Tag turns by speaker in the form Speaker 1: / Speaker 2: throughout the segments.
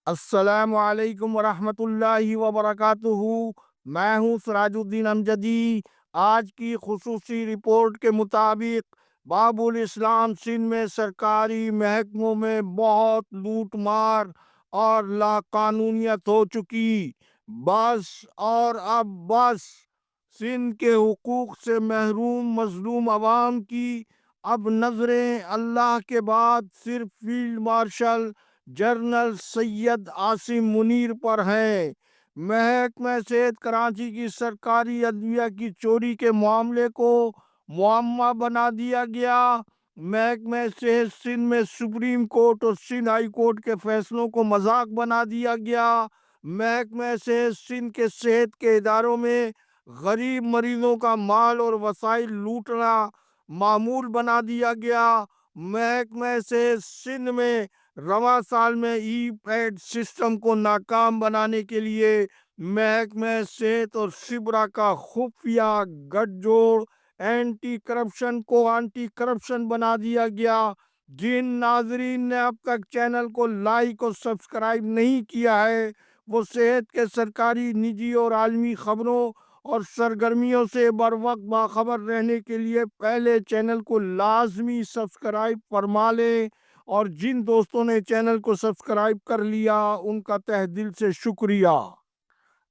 Speaker 1: السلام علیکم ورحمۃ اللہ وبرکاتہ۔ میں ہوں سراج الدین امجدی۔ آج کی خصوصی رپورٹ کے مطابق باب الاسلام سندھ میں سرکاری محکموں میں بہت لوٹ مار اور لا قانونیت ہو چکی۔ بس اور اب بس، سندھ کے حقوق سے محروم مظلوم عوام کی اب نظریں اللہ کے بعد صرف field marshal general Syed Asim Munir پر ہے۔ محکمہ صحت کراچی کی سرکاری ادویہ کی چوری کے معاملے کو معمہ بنا دیا گیا۔ محکمہ صحت سندھ میں سپریم کورٹ اور سندھ ہائی کورٹ کے فیصلوں کو مذاق بنا دیا گیا۔ محکمہ صحت سندھ کے صحت کے اداروں میں غریب مریضوں کا مال اور وسائل لوٹنا معمول بنا دیا گیا۔ محکمہ صحت سندھ میں رواں سال میں ای پیڈ سسٹم کو ناکام بنانے کے لیے محکمہ صحت اور سبرا کا خفیہ گٹھ جوڑ اینٹی کرپشن بنا دیا گیا۔ جن ناظرین نے اب تک چینل کو لائک اور سبسکرائب نہیں کیا ہے وہ صحت کے سرکاری، نجی اور عالمی خبروں اور سرگرمیوں سے بر وقت باخبر رہنے کے لیے پہلے چینل کو لازمی سبسکرائب فرما لیں، اور جن دوستوں نے چینل کو سبسکرائب کر لیا ان کا تہ دل سے شکریہ۔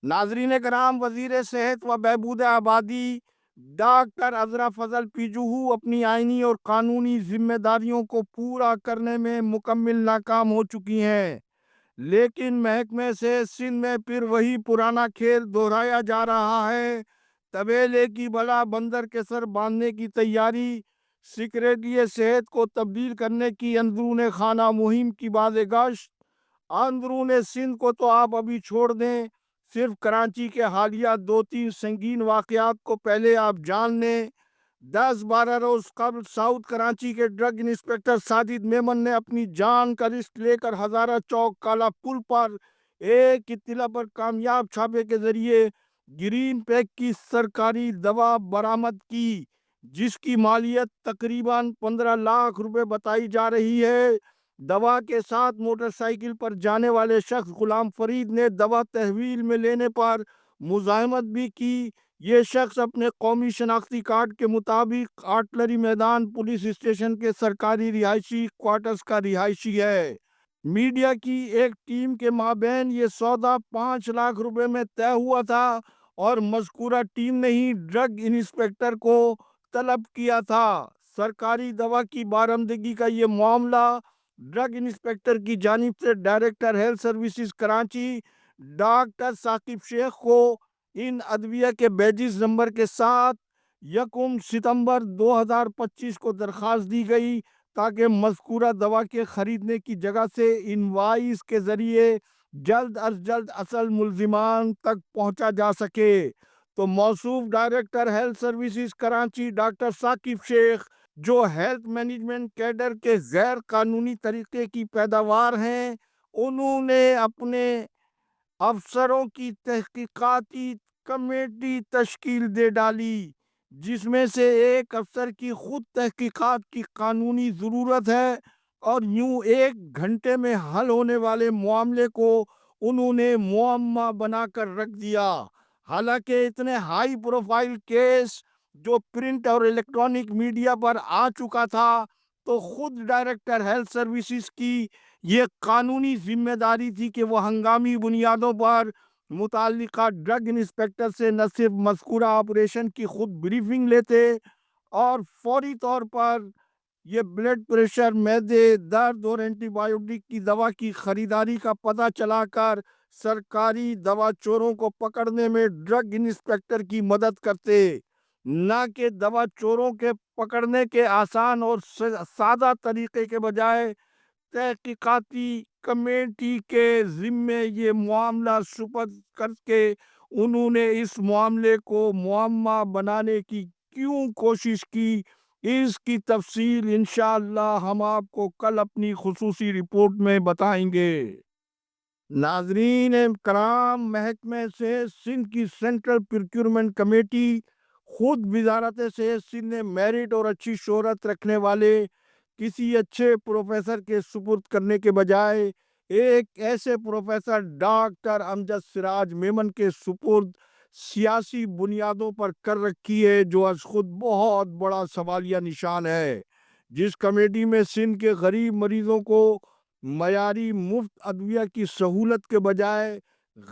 Speaker 1: ناظرین کرام، وزیر صحت و بہبود آبادی ڈاکٹر عذرا فضل پیجوہو اپنی آئینی اور قانونی ذمہ داریوں کو پورا کرنے میں مکمل ناکام ہو چکی ہیں، لیکن محکمہ صحت سندھ میں پھر وہی پرانا کھیل دہرایا جا رہا ہے۔ طویلے کی بلا بندر کے سر باندھنے کی تیاری، سیکریٹری صحت کو تبدیل کرنے کی اندرون خانہ مہم کی باز گشت۔ اندرون سندھ کو تو آپ ابھی چھوڑ دیں، صرف کراچی کے حالیہ 2-3 سنگین واقعات کو پہلے آپ جان لیں۔ 10-12 روز قبل ساؤتھ کراچی کے ڈرگ انسپیکٹر ساجد میمن نے اپنی جان کا رسک لے کر ہزارہ چوک کالا پل پر ایک اطلاع پر کامیاب چھاپے کے ذریعے گرین پیک کی سرکاری دوا برآمد کی، جس کی مالیت تقریباً 15 لاکھ روپے بتائی جا رہی ہے۔ دوا کے ساتھ موٹر سائیکل پر جانے والے شخص غلام فرید نے دوا تحویل میں لینے پر مزاحمت بھی کی۔ یہ شخص اپنے قومی شناختی کارڈ کے مطابق آرٹلری میدان پولیس اسٹیشن کے سرکاری رہائشی کوارٹرز کا رہائشی ہے۔ میڈیا کی ایک ٹیم کے مابین یہ سودا 5 لاکھ روپے میں طے ہوا تھا اور مذکورہ ٹیم نے ہی ڈرگ انسپیکٹر کو طلب کیا تھا۔ سرکاری دوا کی بارآمدگی کا یہ معاملہ ڈرگ انسپیکٹر کی جانب سے director health services Karachi doctor Saqib شیخ کو ان ادویہ کے بیجز نمبر کے ساتھ 1 ستمبر 2025 کو درخواست دی گئی تاکہ مذکورہ دوا کے خریدنے کی جگہ سے انوائس کے ذریعے جلد از جلد اصل ملزمان تک پہنچا جا سکے۔ تو موصوف director health services Karachi doctor Saqib شیخ، جو ہیلتھ مینجمنٹ کیڈر کے غیر قانونی طریقے کی پیداوار ہیں، انہوں نے اپنے افسروں کی تحقیقاتی کمیٹی تشکیل دے ڈالی، جس میں سے ایک افسر کی خود تحقیقات کی قانونی ضرورت ہے، اور یوں 1 گھنٹے میں حل ہونے والے معاملے کو انہوں نے معمہ بنا کر رکھ دیا۔ حالانکہ اتنے ہائی پروفائل کیس جو پرنٹ اور الیکٹرانک میڈیا پر آ چکا تھا، تو خود ڈائریکٹر ہیلتھ سروسز کی یہ قانونی ذمہ داری تھی کہ وہ ہنگامی بنیادوں پر متعلقہ ڈرگ انسپیکٹر سے نہ صرف مذکورہ آپریشن کی خود بریفنگ لیتے اور فوری طور پر یہ بلڈ پریشر، معدے درد اور اینٹی بایوٹک کی دوا کی خریداری کا پتہ چلا کر سرکاری دوا چوروں کو پکڑنے میں ڈرگ انسپیکٹر کی مدد کرتے، نہ کہ دوا چوروں کے پکڑنے کے آسان اور سادہ طریقے کے بجائے تحقیقاتی کمیٹی کے ذمے یہ معاملہ سپرد کر کے انہوں نے اس معاملے کو معمہ بنانے کی کیوں کوشش کی، اس کی تفصیل انشاءاللہ ہم آپ کو کل اپنی خصوصی رپورٹ میں بتائیں گے۔ ناظرین کرام، محکمہ صحت سندھ کی سینٹرل پروکیورمنٹ کمیٹی خود وزارت صحت سندھ نے میرٹ اور اچھی شہرت رکھنے والے کسی اچھے پروفیسر کے سپرد کرنے کے بجائے ایک ایسے پروفیسر ڈاکٹر امجد سراج میمن کے سپرد سیاسی بنیادوں پر کر رکھی ہے، جو از خود بہت بڑا سوالیہ نشان ہے۔ جس کمیٹی میں سندھ کے غریب مریضوں کو معیاری مفت ادویہ کی سہولت کے بجائے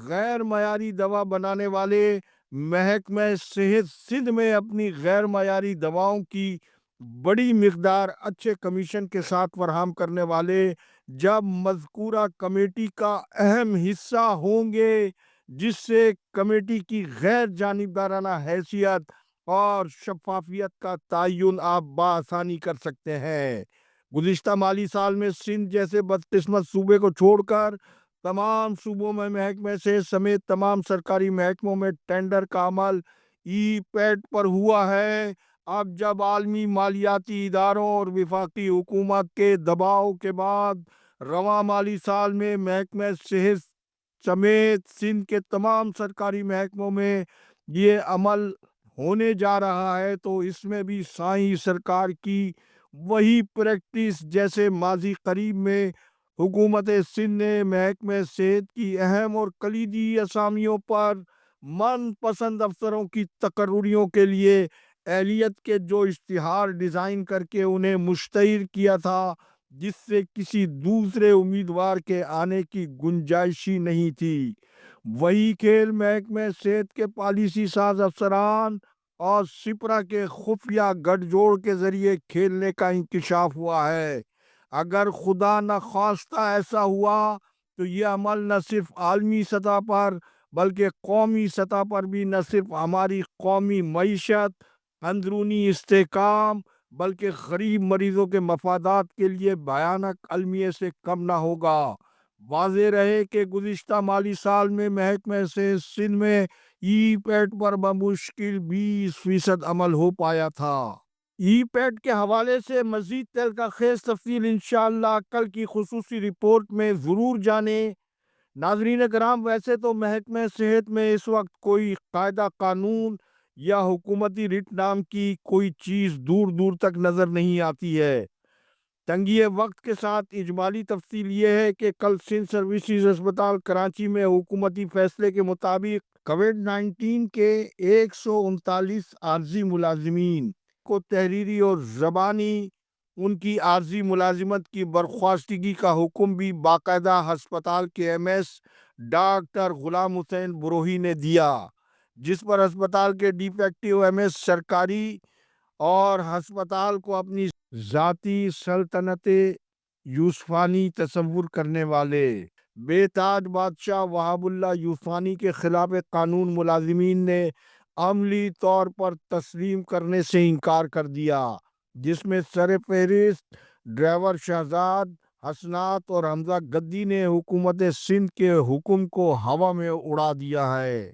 Speaker 1: غیر معیاری دوا بنانے والے محکمہ صحت سندھ میں اپنی غیر معیاری دواؤں کی بڑی مقدار اچھے کمیشن کے ساتھ فراہم کرنے والے جب مذکورہ کمیٹی کا اہم حصہ ہوں گے، جس سے کمیٹی کی غیر جانبدارانہ حیثیت اور شفافیت کا تعین آپ بآسانی کر سکتے ہیں۔ گزشتہ مالی سال میں سندھ جیسے بدقسمت صوبے کو چھوڑ کر تمام صوبوں میں محکمہ سے سمیت تمام سرکاری محکموں میں ٹینڈر کا عمل ای پیٹ پر ہوا ہے۔ اب جب عالمی مالیاتی اداروں اور وفاقی حکومت کے دباؤ کے بعد رواں مالی سال میں محکمہ صحت سمیت سندھ کے تمام سرکاری محکموں میں یہ عمل ہونے جا رہا ہے، تو اس میں بھی سائیں سرکار کی وہی پریکٹس جیسے ماضی قریب میں حکومت سندھ نے محکمہ صحت کی اہم اور کلیدی اسامیوں پر من پسند افسروں کی تقرریوں کے لیے اہلیت کے جو اشتہار ڈیزائن کر کے انہیں مشتہر کیا تھا، جس سے کسی دوسرے امیدوار کے آنے کی گنجائش ہی نہیں تھی، وہی کھیل محکمہ صحت کے پالیسی ساز افسران اور سپرا کے خفیہ گٹھ جوڑ کے ذریعے کھیلنے کا انکشاف ہوا ہے۔ اگر خدا نخواستہ ایسا ہوا تو یہ عمل نہ صرف عالمی سطح پر بلکہ قومی سطح پر بھی نہ صرف ہماری قومی معیشت، اندرونی استحکام، بلکہ غریب مریضوں کے مفادات کے لیے بھیانک المیے سے کم نہ ہوگا۔ واضح رہے کہ گزشتہ مالی سال میں محکمہ سے سندھ میں ای پیٹ پر بمشکل 20% عمل ہو پایا تھا۔ ای پیٹ کے حوالے سے مزید تحقیق خیز تفصیل انشاءاللہ کل کی خصوصی رپورٹ میں ضرور جانیں۔ ناظرین کرام، ویسے تو محکمہ صحت میں اس وقت کوئی قاعدہ قانون یا حکومتی رٹ نام کی کوئی چیز دور دور تک نظر نہیں آتی ہے۔ تنگی وقت کے ساتھ اجمالی تفصیل یہ ہے کہ کل سندھ سروسز ہسپتال کراچی میں حکومتی فیصلے کے مطابق کووڈ-19 کے 139 عارضی ملازمین کو تحریری اور زبانی ان کی عارضی ملازمت کی برخواستگی کا حکم بھی باقاعدہ ہسپتال کے ایم ایس ڈاکٹر غلام حسین بروہی نے دیا، جس پر ہسپتال کے ڈیفیکٹو ایم ایس سرکاری اور ہسپتال کو اپنی ذاتی سلطنت یوسفانی تصور کرنے والے بے تاج بادشاہ وہاب اللہ یوسفانی کے خلاف قانون ملازمین نے عملی طور پر تسلیم کرنے سے انکار کر دیا، جس میں سر فہرست ڈرائیور شہزاد حسنات اور حمزہ گدی نے حکومت سندھ کے حکم کو ہوا میں اڑا دیا ہے۔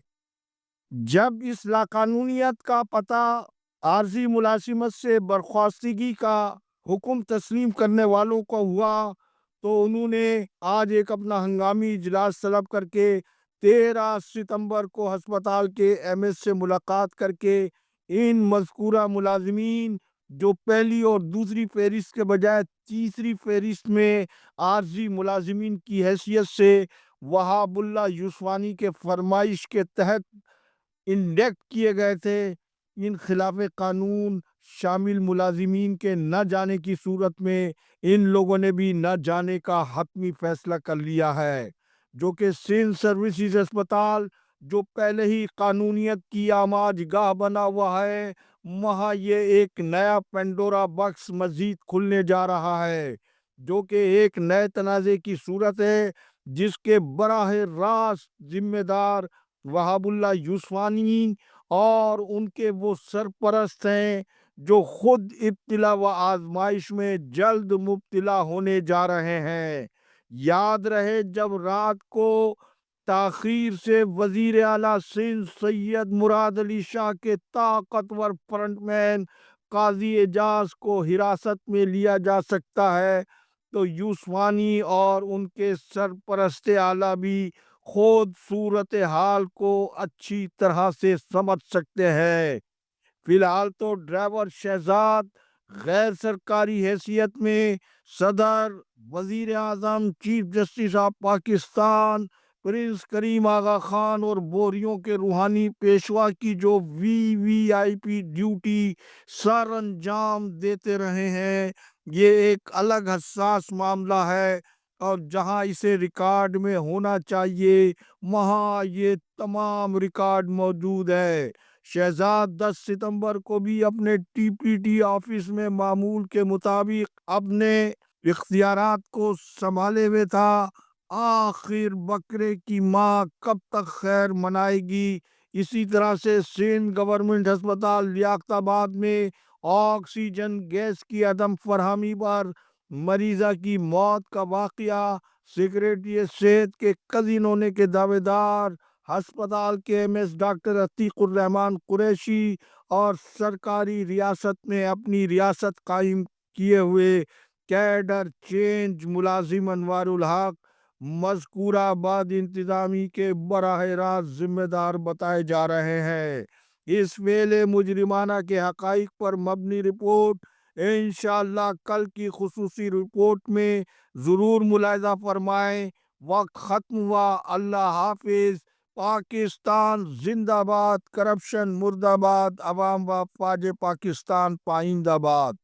Speaker 1: جب اس لاقانونیت کا پتہ عارضی ملازمت سے برخواستگی کا حکم تسلیم کرنے والوں کو ہوا، تو انہوں نے آج ایک اپنا ہنگامی اجلاس طلب کر کے 13 ستمبر کو ہسپتال کے ایم ایس سے ملاقات کر کے ان مذکورہ ملازمین جو پہلی اور دوسری فہرست کے بجائے تیسری فہرست میں عارضی ملازمین کی حیثیت سے وہاب اللہ یوسفانی کے فرمائش کے تحت انڈیکٹ کیے گئے تھے، ان خلاف قانون شامل ملازمین کے نہ جانے کی صورت میں ان لوگوں نے بھی نہ جانے کا حتمی فیصلہ کر لیا ہے، جو کہ سندھ سروسز ہسپتال جو پہلے ہی قانونیت کی آماج گاہ بنا ہوا ہے، وہاں یہ ایک نیا پینڈورا باکس مزید کھلنے جا رہا ہے، جو کہ ایک نئے تنازع کی صورت ہے، جس کے براہ راست ذمہ دار وہاب اللہ یوسفانی اور ان کے وہ سرپرست ہیں جو خود ابتلا و آزمائش میں جلد مبتلا ہونے جا رہے ہیں۔ یاد رہے جب رات کو تاخیر سے وزیر اعلیٰ سندھ سید مراد علی شاہ کے طاقتور فرنٹ مین قاضی اعجاز کو حراست میں لیا جا سکتا ہے، تو یوسفانی اور ان کے سرپرست اعلیٰ بھی خود صورتحال کو اچھی طرح سے سمجھ سکتے ہیں۔ فی الحال تو ڈرائیور شہزاد غیر سرکاری حیثیت میں صدر، وزیر اعظم، chief justice of Pakistan Prince Karim Aga Khan اور بوریوں کے روحانی پیشوا کی جو VIP ڈیوٹی سر انجام دیتے رہے ہیں، یہ ایک الگ حساس معاملہ ہے، اور جہاں اسے ریکارڈ میں ہونا چاہیے وہاں یہ تمام ریکارڈ موجود ہے۔ شہزاد 10 ستمبر کو بھی اپنے TPT آفس میں معمول کے مطابق اپنے اختیارات کو سنبھالے ہوئے تھا۔ آخر بکرے کی ماں کب تک خیر منائے گی؟ اسی طرح سے سندھ گورنمنٹ ہسپتال لیاقت آباد میں آکسیجن گیس کی عدم فراہمی پر مریضہ کی موت کا واقعہ، سیکریٹری صحت کے کزن ہونے کے دعوے دار ہسپتال کے MS ڈاکٹر عتیق الرحمان قریشی اور سرکاری ریاست میں اپنی ریاست قائم کیے ہوئے کیڈر چینج ملازم انوار الحق مذکورہ بعد انتظامی کے براہ راست ذمہ دار بتائے جا رہے ہیں۔ اس ویلے مجرمانہ کے حقائق پر مبنی رپورٹ انشاءاللہ کل کی خصوصی رپورٹ میں ضرور ملاحظہ فرمائیں۔ وقت ختم ہوا۔ اللہ حافظ۔ پاکستان زندہ باد، کرپشن مردہ باد، عوام و افواج پاکستان پائندہ باد۔